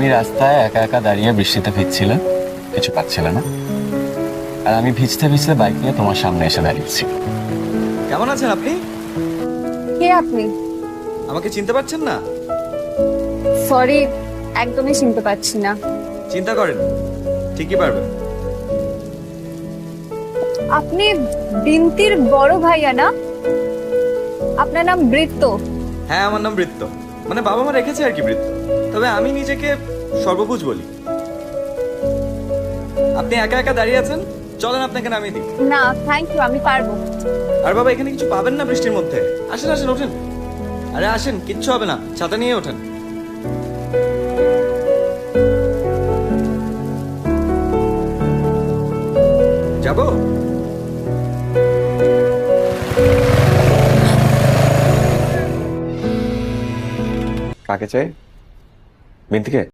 তুমি রাস্তায় একা একা দাঁড়িয়ে বৃষ্টিতে ভিজছিলে, কিছু পাচ্ছিলে না, আর আমি ভিজতে ভিজতে বাইক নিয়ে তোমার সামনে এসে দাঁড়িয়েছি। কেমন আছেন আপনি? কে আপনি? আমাকে চিনতে পারছেন না? সরি, একদমই চিনতে পারছি না। চিন্তা করেন, ঠিকই পারবেন। আপনি বিন্তির বড় ভাইয়া না? আপনার নাম বৃত্ত? হ্যাঁ, আমার নাম বৃত্ত, মানে বাবা মা রেখেছে আর কি বৃত্ত, তবে আমি নিজেকে সর্বভুজ বলি। আপনি একা একা দাঁড়িয়ে আছেন, চলেন আপনাকে নামিয়ে দিই। না থ্যাংক ইউ, আমি পারবো। আর বাবা এখানে কিছু পাবেন না বৃষ্টির মধ্যে, আসেন আসেন ওঠেন। আরে আসেন, কিচ্ছু হবে না, ছাতা নিয়ে ওঠেন। যাবো? কাকে চাই? বিন্তিকে?